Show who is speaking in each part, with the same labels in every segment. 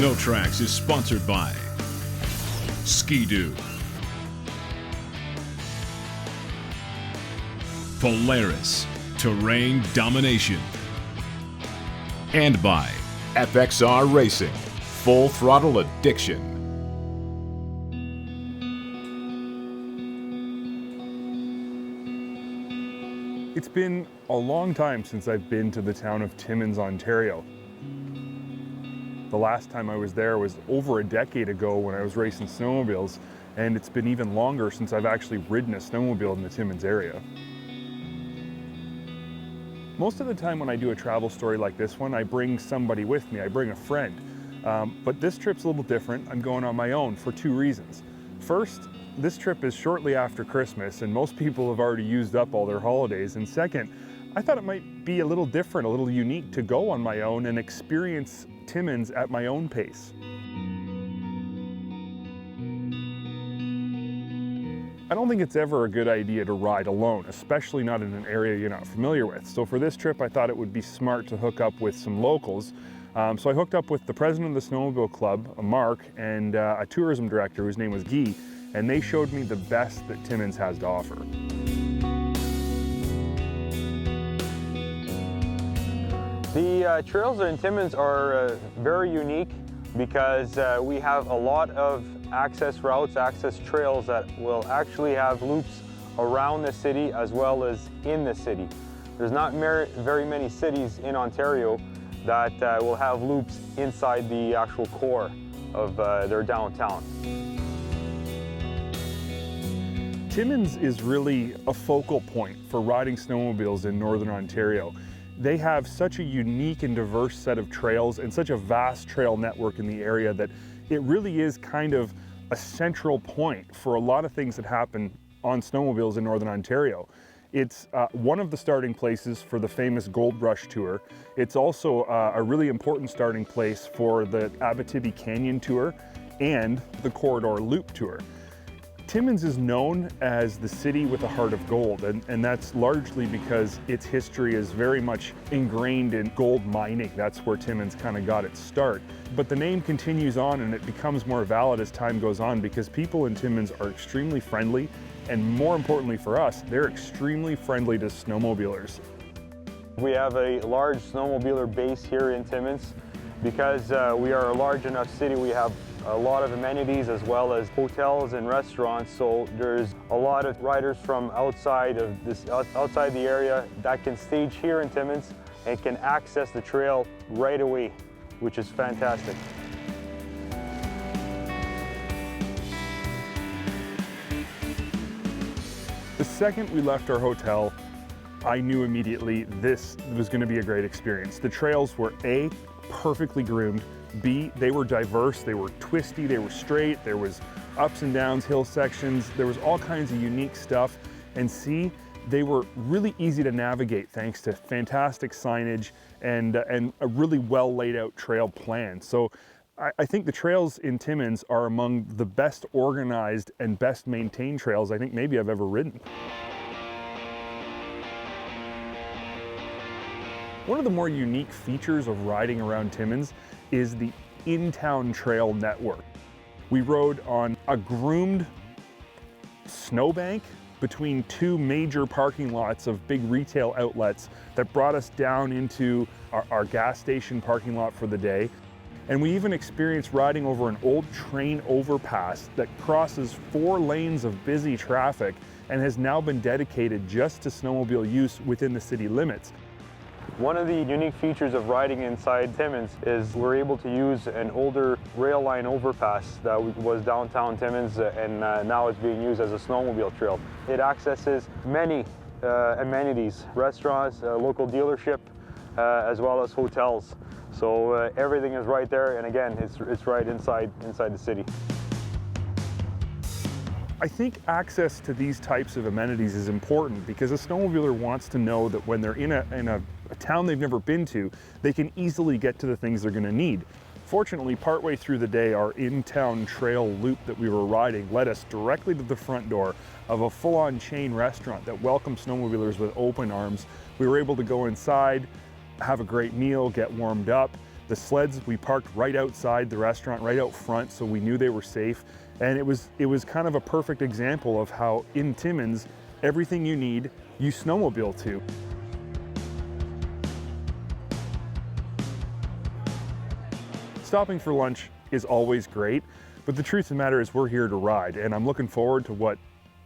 Speaker 1: SnowTrax is sponsored by Ski-Doo, Polaris Terrain Domination, and by FXR Racing, Full Throttle Addiction.
Speaker 2: It's been a long time since I've been to the town of Timmins, Ontario. The last time I was there was over a decade ago when I was racing snowmobiles, and it's been even longer since I've actually ridden a snowmobile in the Timmins area. Most of the time when I do a travel story like this one, I bring somebody with me, I bring a friend. But this trip's a little different. I'm going on my own for two reasons. First, this trip is shortly after Christmas and most people have already used up all their holidays. And second, I thought it might be a little different, a little unique to go on my own and experience Timmins at my own pace. I don't think it's ever a good idea to ride alone, especially not in an area you're not familiar with. So for this trip, I thought it would be smart to hook up with some locals. So I hooked up with the president of the Snowmobile Club, Mark, and a tourism director whose name was Guy, and they showed me the best that Timmins has to offer.
Speaker 3: The trails in Timmins are very unique because we have a lot of access routes, access trails that will actually have loops around the city as well as in the city. There's not very many cities in Ontario that will have loops inside the actual core of their downtown.
Speaker 2: Timmins is really a focal point for riding snowmobiles in Northern Ontario. They have such a unique and diverse set of trails and such a vast trail network in the area that it really is kind of a central point for a lot of things that happen on snowmobiles in Northern Ontario. It's one of the starting places for the famous Gold Rush Tour. It's also a really important starting place for the Abitibi Canyon Tour and the Corridor Loop Tour. Timmins is known as the city with a heart of gold, and that's largely because its history is very much ingrained in gold mining. That's where Timmins kind of got its start. But the name continues on and it becomes more valid as time goes on because people in Timmins are extremely friendly, and more importantly for us, they're extremely friendly to snowmobilers.
Speaker 3: We have a large snowmobiler base here in Timmins. Because we are a large enough city, we have a lot of amenities as well as hotels and restaurants. So there's a lot of riders from outside the area that can stage here in Timmins and can access the trail right away, which is fantastic.
Speaker 2: The second we left our hotel, I knew immediately this was going to be a great experience. The trails were A, perfectly groomed, B, they were diverse, they were twisty, they were straight, there was ups and downs, hill sections, there was all kinds of unique stuff, and C, they were really easy to navigate thanks to fantastic signage and a really well laid out trail plan. So I think the trails in Timmins are among the best organized and best maintained trails I think maybe I've ever ridden. One of the more unique features of riding around Timmins is the in-town trail network. We rode on a groomed snowbank between two major parking lots of big retail outlets that brought us down into our gas station parking lot for the day. And we even experienced riding over an old train overpass that crosses 4 lanes of busy traffic and has now been dedicated just to snowmobile use within the city limits.
Speaker 3: One of the unique features of riding inside Timmins is we're able to use an older rail line overpass that was downtown Timmins and now is being used as a snowmobile trail. It accesses many amenities, restaurants, local dealership, as well as hotels. So everything is right there, and again, it's right inside the city.
Speaker 2: I think access to these types of amenities is important because a snowmobiler wants to know that when they're in a town they've never been to, they can easily get to the things they're going to need. Fortunately, partway through the day, our in-town trail loop that we were riding led us directly to the front door of a full-on chain restaurant that welcomed snowmobilers with open arms. We were able to go inside, have a great meal, get warmed up, The sleds we parked right outside the restaurant, right out front, so we knew they were safe. And it was kind of a perfect example of how in Timmins, everything you need, you snowmobile to. Stopping for lunch is always great, but the truth of the matter is we're here to ride, and I'm looking forward to what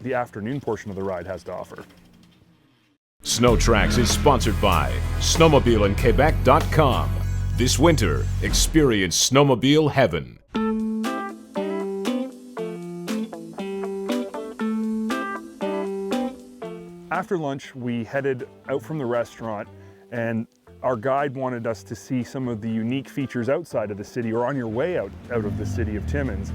Speaker 2: the afternoon portion of the ride has to offer.
Speaker 1: SnowTrax is sponsored by snowmobilequebec.com. This winter, experience snowmobile heaven.
Speaker 2: After lunch, we headed out from the restaurant, and our guide wanted us to see some of the unique features outside of the city, or on your way out of the city of Timmins.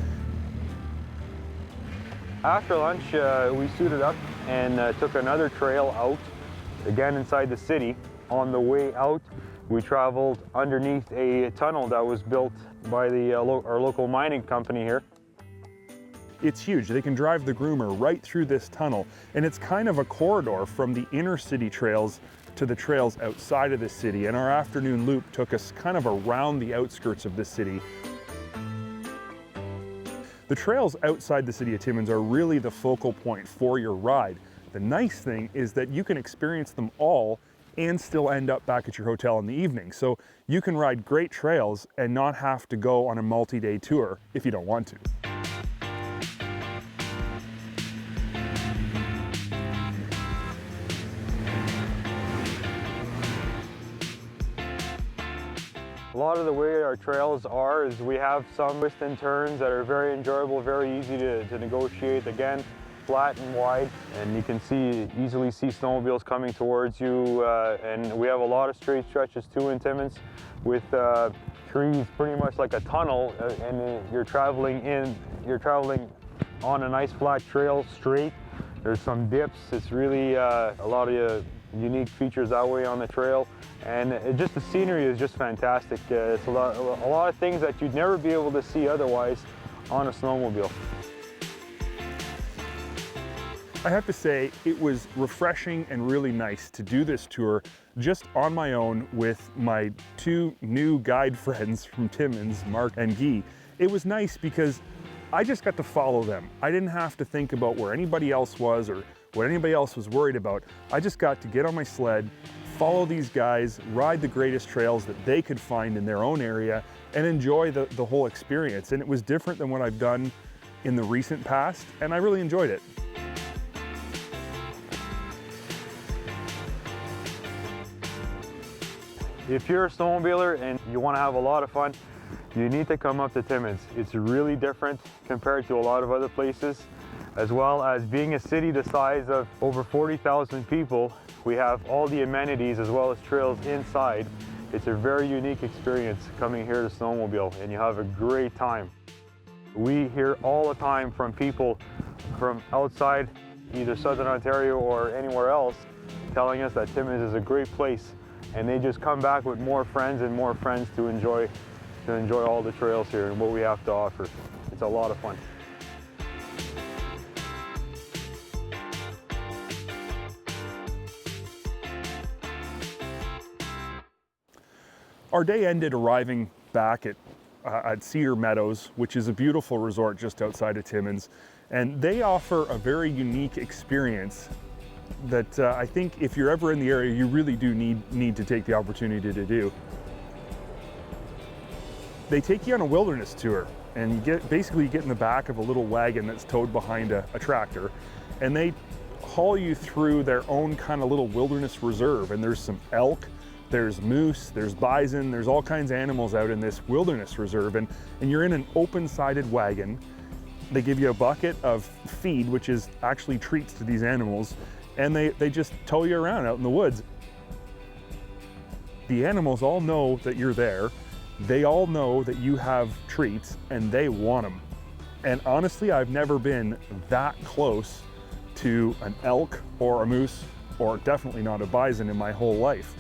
Speaker 3: After lunch, we suited up and took another trail out, again inside the city. On the way out, we traveled underneath a tunnel that was built by our local mining company here.
Speaker 2: It's huge. They can drive the groomer right through this tunnel, and it's kind of a corridor from the inner city trails to the trails outside of the city, and our afternoon loop took us kind of around the outskirts of the city. The trails outside the city of Timmins are really the focal point for your ride. The nice thing is that you can experience them all and still end up back at your hotel in the evening. So you can ride great trails and not have to go on a multi-day tour if you don't want to.
Speaker 3: A lot of the way our trails are is we have some twists and turns that are very enjoyable, very easy to negotiate. Again, flat and wide, and you can easily see snowmobiles coming towards you. And we have a lot of straight stretches too in Timmins, with trees pretty much like a tunnel, and you're traveling on a nice flat trail straight. There's some dips. It's really a lot of unique features that way on the trail, and just the scenery is just fantastic. It's a lot of things that you'd never be able to see otherwise on a snowmobile.
Speaker 2: I have to say, it was refreshing and really nice to do this tour just on my own with my two new guide friends from Timmins, Mark and Guy. It was nice because I just got to follow them. I didn't have to think about where anybody else was or what anybody else was worried about. I just got to get on my sled, follow these guys, ride the greatest trails that they could find in their own area, and enjoy the whole experience. And it was different than what I've done in the recent past, and I really enjoyed it.
Speaker 3: If you're a snowmobiler and you want to have a lot of fun, you need to come up to Timmins. It's really different compared to a lot of other places. As well as being a city the size of over 40,000 people, we have all the amenities as well as trails inside. It's a very unique experience coming here to snowmobile, and you have a great time. We hear all the time from people from outside, either Southern Ontario or anywhere else, telling us that Timmins is a great place, and they just come back with more friends and more friends to enjoy all the trails here and what we have to offer. It's a lot of fun.
Speaker 2: Our day ended arriving back at Cedar Meadows, which is a beautiful resort just outside of Timmins, and they offer a very unique experience that I think if you're ever in the area, you really do need to take the opportunity to do. They take you on a wilderness tour, and you get in the back of a little wagon that's towed behind a tractor, and they haul you through their own kind of little wilderness reserve. And there's some elk, there's moose, there's bison, there's all kinds of animals out in this wilderness reserve, and you're in an open-sided wagon. They give you a bucket of feed, which is actually treats to these animals, and they just tow you around out in the woods. The animals all know that you're there. They all know that you have treats, and they want them. And honestly, I've never been that close to an elk or a moose, or definitely not a bison, in my whole life.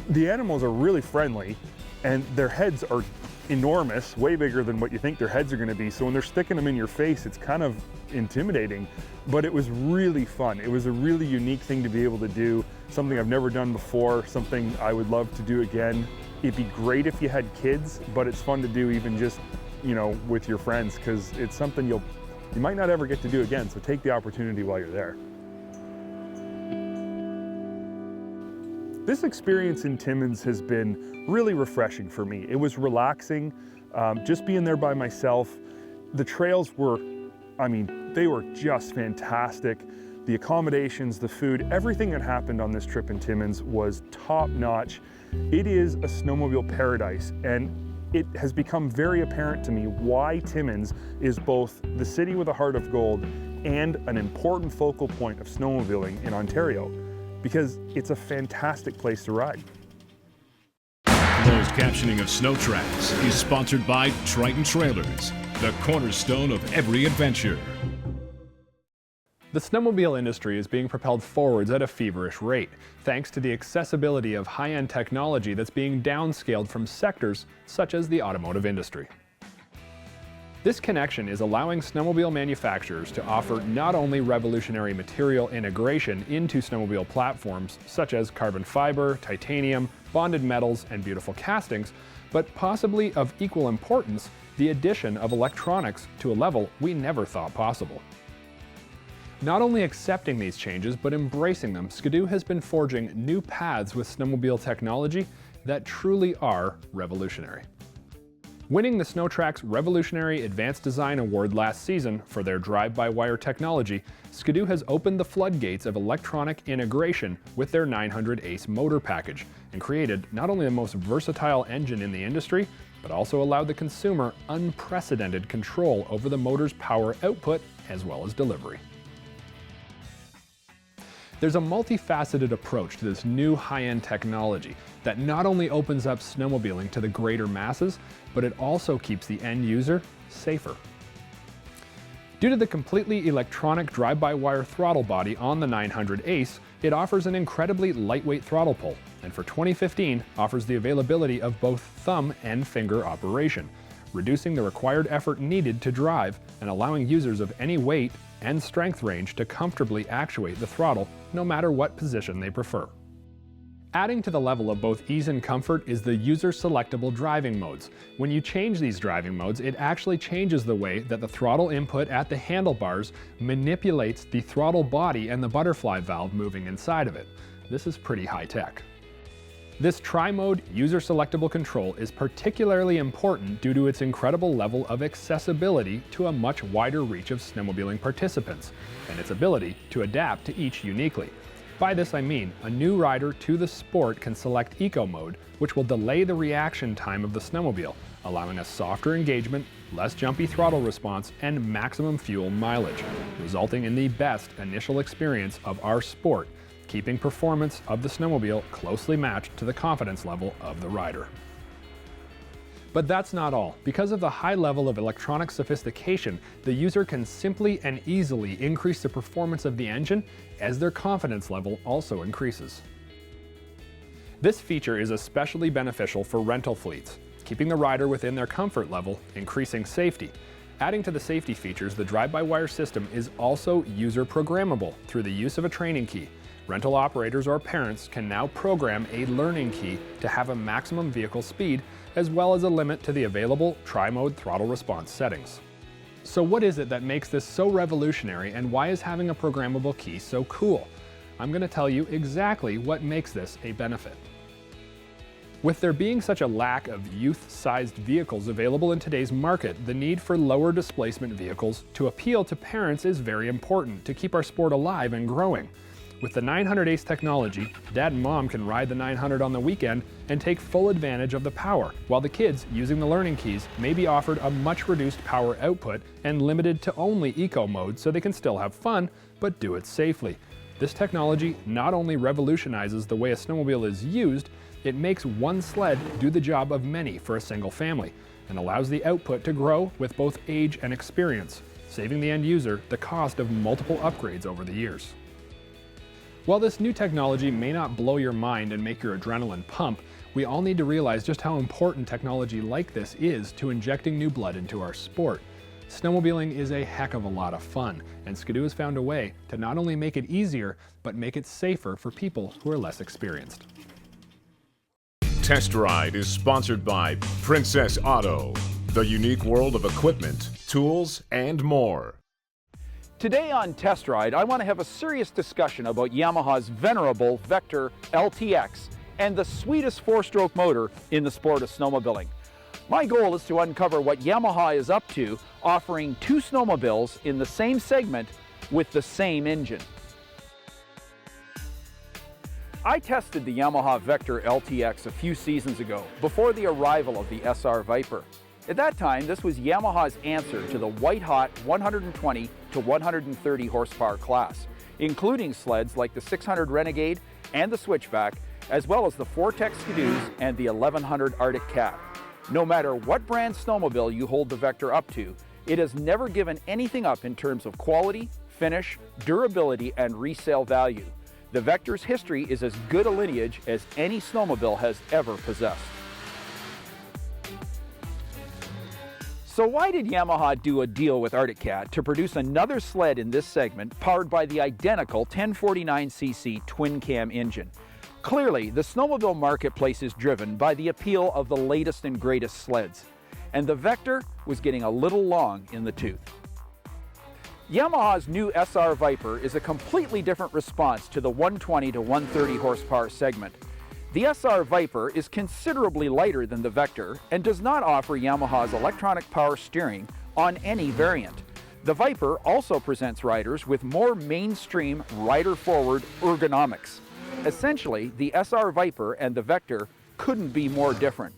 Speaker 2: The animals are really friendly, and their heads are enormous, way bigger than what you think their heads are going to be. So when they're sticking them in your face, it's kind of intimidating, but it was really fun. It was a really unique thing to be able to do, something I've never done before, something I would love to do again. It'd be great if you had kids, but it's fun to do even just, you know, with your friends, because it's something you might not ever get to do again. So take the opportunity while you're there. This experience in Timmins has been really refreshing for me. It was relaxing, just being there by myself. The trails were, I mean, they were just fantastic. The accommodations, the food, everything that happened on this trip in Timmins was top notch. It is a snowmobile paradise, and it has become very apparent to me why Timmins is both the city with a heart of gold and an important focal point of snowmobiling in Ontario, because it's a fantastic place to ride.
Speaker 1: Closed captioning of SnowTrax is sponsored by Triton Trailers, the cornerstone of every adventure.
Speaker 4: The snowmobile industry is being propelled forwards at a feverish rate, thanks to the accessibility of high-end technology that's being downscaled from sectors such as the automotive industry. This connection is allowing snowmobile manufacturers to offer not only revolutionary material integration into snowmobile platforms such as carbon fiber, titanium, bonded metals, and beautiful castings, but possibly of equal importance, the addition of electronics to a level we never thought possible. Not only accepting these changes, but embracing them, Ski-Doo has been forging new paths with snowmobile technology that truly are revolutionary. Winning the SnowTrax Revolutionary Advanced Design Award last season for their drive-by-wire technology, Ski-Doo has opened the floodgates of electronic integration with their 900 Ace motor package and created not only the most versatile engine in the industry, but also allowed the consumer unprecedented control over the motor's power output as well as delivery. There's a multifaceted approach to this new high-end technology that not only opens up snowmobiling to the greater masses, but it also keeps the end user safer. Due to the completely electronic drive-by-wire throttle body on the 900 Ace, it offers an incredibly lightweight throttle pull, and for 2015 offers the availability of both thumb and finger operation, reducing the required effort needed to drive and allowing users of any weight and strength range to comfortably actuate the throttle no matter what position they prefer. Adding to the level of both ease and comfort is the user-selectable driving modes. When you change these driving modes, it actually changes the way that the throttle input at the handlebars manipulates the throttle body and the butterfly valve moving inside of it. This is pretty high-tech. This tri-mode user-selectable control is particularly important due to its incredible level of accessibility to a much wider reach of snowmobiling participants, and its ability to adapt to each uniquely. By this I mean, a new rider to the sport can select Eco Mode, which will delay the reaction time of the snowmobile, allowing a softer engagement, less jumpy throttle response, and maximum fuel mileage, resulting in the best initial experience of our sport, keeping performance of the snowmobile closely matched to the confidence level of the rider. But that's not all. Because of the high level of electronic sophistication, the user can simply and easily increase the performance of the engine as their confidence level also increases. This feature is especially beneficial for rental fleets, keeping the rider within their comfort level, increasing safety. Adding to the safety features, the drive-by-wire system is also user programmable through the use of a training key. Rental operators or parents can now program a learning key to have a maximum vehicle speed, as well as a limit to the available tri-mode throttle response settings. So what is it that makes this so revolutionary, and why is having a programmable key so cool? I'm going to tell you exactly what makes this a benefit. With there being such a lack of youth-sized vehicles available in today's market, the need for lower displacement vehicles to appeal to parents is very important to keep our sport alive and growing. With the 900 Ace technology, Dad and Mom can ride the 900 on the weekend and take full advantage of the power, while the kids, using the learning keys, may be offered a much reduced power output and limited to only Eco Mode so they can still have fun, but do it safely. This technology not only revolutionizes the way a snowmobile is used, it makes one sled do the job of many for a single family, and allows the output to grow with both age and experience, saving the end user the cost of multiple upgrades over the years. While this new technology may not blow your mind and make your adrenaline pump, We all need to realize just how important technology like this is to injecting new blood into our sport. Snowmobiling is a heck of a lot of fun, and Ski-Doo has found a way to not only make it easier, but make it safer for people who are less experienced.
Speaker 1: Test Ride is sponsored by Princess Auto, the unique world of equipment, tools, and more.
Speaker 5: Today on Test Ride, I want to have a serious discussion about Yamaha's venerable Vector Ltx and the sweetest four-stroke motor in the sport of snowmobiling. My goal is to uncover what Yamaha is up to, offering two snowmobiles in the same segment with the same engine. I tested the Yamaha Vector Ltx a few seasons ago, before the arrival of the SR Viper. At that time, this was Yamaha's answer to the white-hot 120 to 130 horsepower class, including sleds like the 600 Renegade and the Switchback, as well as the Vortex Ski-Doos and the 1100 Arctic Cat. No matter what brand snowmobile you hold the Vector up to, it has never given anything up in terms of quality, finish, durability, and resale value. The Vector's history is as good a lineage as any snowmobile has ever possessed. So why did Yamaha do a deal with Arctic Cat to produce another sled in this segment powered by the identical 1049cc twin-cam engine? Clearly, the snowmobile marketplace is driven by the appeal of the latest and greatest sleds, and the Vector was getting a little long in the tooth. Yamaha's new SR Viper is a completely different response to the 120 to 130 horsepower segment. The SR Viper is considerably lighter than the Vector and does not offer Yamaha's electronic power steering on any variant. The Viper also presents riders with more mainstream rider-forward ergonomics. Essentially, the SR Viper and the Vector couldn't be more different.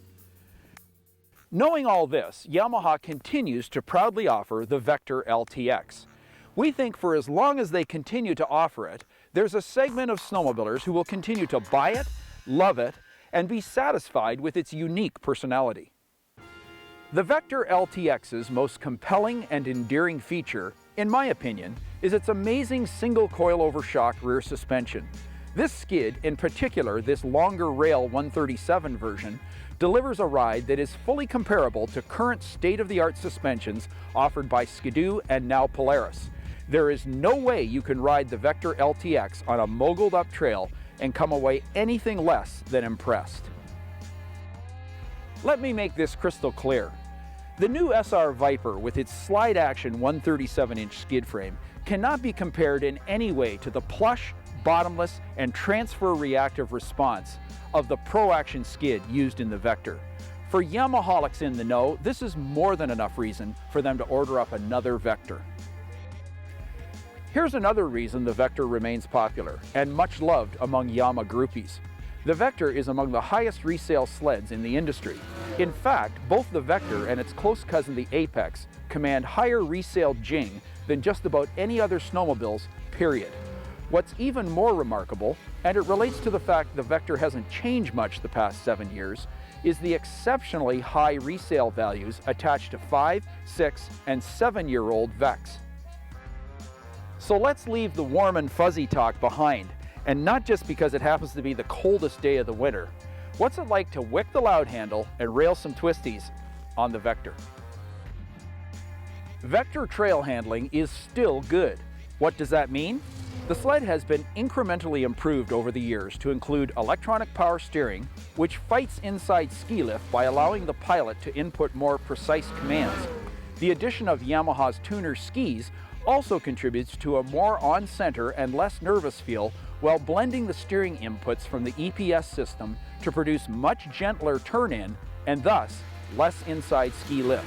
Speaker 5: Knowing all this, Yamaha continues to proudly offer the Vector Ltx. We think for as long as they continue to offer it, there's a segment of snowmobilers who will continue to buy it, love it, and be satisfied with its unique personality. The Vector Ltx's most compelling and endearing feature, in my opinion, is its amazing single coilover shock rear suspension. This skid, in particular this longer rail 137 version, delivers a ride that is fully comparable to current state-of-the-art suspensions offered by Ski-Doo and now Polaris. There is no way you can ride the Vector Ltx on a moguled up trail and come away anything less than impressed. Let me make this crystal clear. The new SR Viper with its slide-action 137-inch skid frame cannot be compared in any way to the plush, bottomless, and transfer reactive response of the Pro Action skid used in the Vector. For Yamaholics in the know, this is more than enough reason for them to order up another Vector. Here's another reason the Vector remains popular and much loved among Yama groupies. The Vector is among the highest resale sleds in the industry. In fact, both the Vector and its close cousin the Apex command higher resale jing than just about any other snowmobiles, period. What's even more remarkable, and it relates to the fact the Vector hasn't changed much the past 7 years, is the exceptionally high resale values attached to 5, 6, and 7-year-old Vecs. So let's leave the warm and fuzzy talk behind, and not just because it happens to be the coldest day of the winter. What's it like to wick the loud handle and rail some twisties on the Vector? Vector trail handling is still good. What does that mean? The sled has been incrementally improved over the years to include electronic power steering, which fights inside ski lift by allowing the pilot to input more precise commands. The addition of Yamaha's tuner skis also contributes to a more on-center and less nervous feel while blending the steering inputs from the EPS system to produce much gentler turn-in and thus less inside ski lift.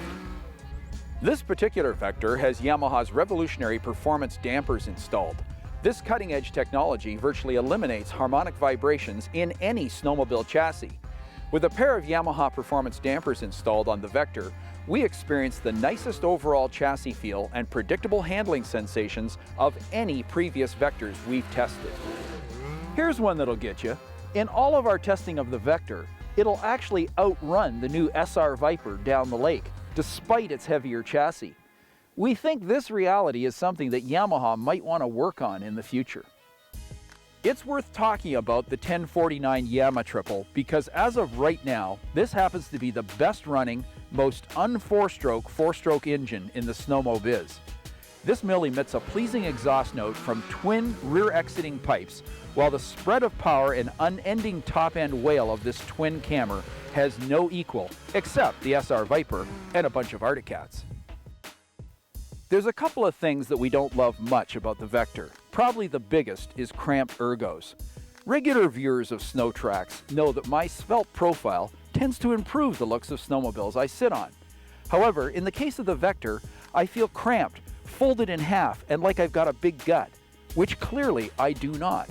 Speaker 5: This particular Vector has Yamaha's revolutionary performance dampers installed. This cutting-edge technology virtually eliminates harmonic vibrations in any snowmobile chassis. With a pair of Yamaha performance dampers installed on the Vector, we experience the nicest overall chassis feel and predictable handling sensations of any previous Vectors we've tested. Here's one that'll get you. In all of our testing of the Vector, it'll actually outrun the new SR Viper down the lake, despite its heavier chassis. We think this reality is something that Yamaha might want to work on in the future. It's worth talking about the 1049 Yamaha Triple because as of right now, this happens to be the best running, most un-4-stroke, 4-stroke engine in the snowmo biz. This mill emits a pleasing exhaust note from twin rear exiting pipes, while the spread of power and unending top end wail of this twin cammer has no equal, except the SR Viper and a bunch of Arctic Cats. There's a couple of things that we don't love much about the Vector. Probably the biggest is cramped ergos. Regular viewers of SnowTrax know that my svelte profile tends to improve the looks of snowmobiles I sit on. However, in the case of the Vector, I feel cramped, folded in half, and like I've got a big gut, which clearly I do not.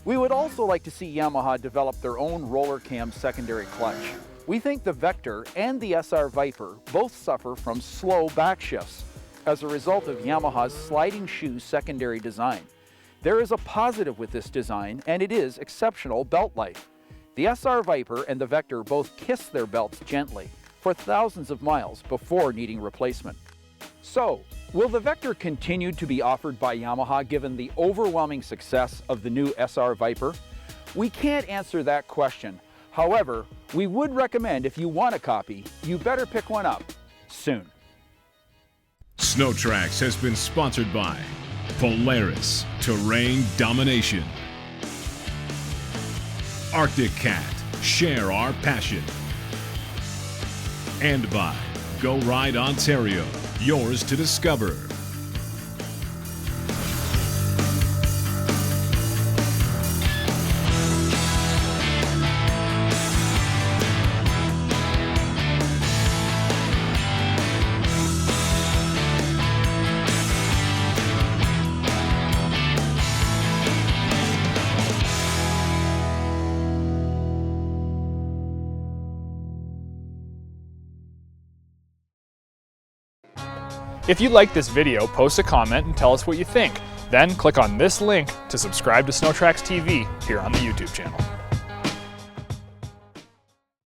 Speaker 5: We would also like to see Yamaha develop their own roller cam secondary clutch. We think the Vector and the SR Viper both suffer from slow back shifts as a result of Yamaha's sliding shoe secondary design. There is a positive with this design, and it is exceptional belt life. The SR Viper and the Vector both kiss their belts gently for thousands of miles before needing replacement. So, will the Vector continue to be offered by Yamaha given the overwhelming success of the new SR Viper? We can't answer that question. However, we would recommend if you want a copy, you better pick one up soon.
Speaker 1: SnowTrax has been sponsored by Polaris Terrain Domination, Arctic Cat, share our passion, and by Go Ride Ontario, yours to discover.
Speaker 6: If you like this video, post a comment and tell us what you think. Then click on this link to subscribe to SnowTrax TV here on the YouTube channel.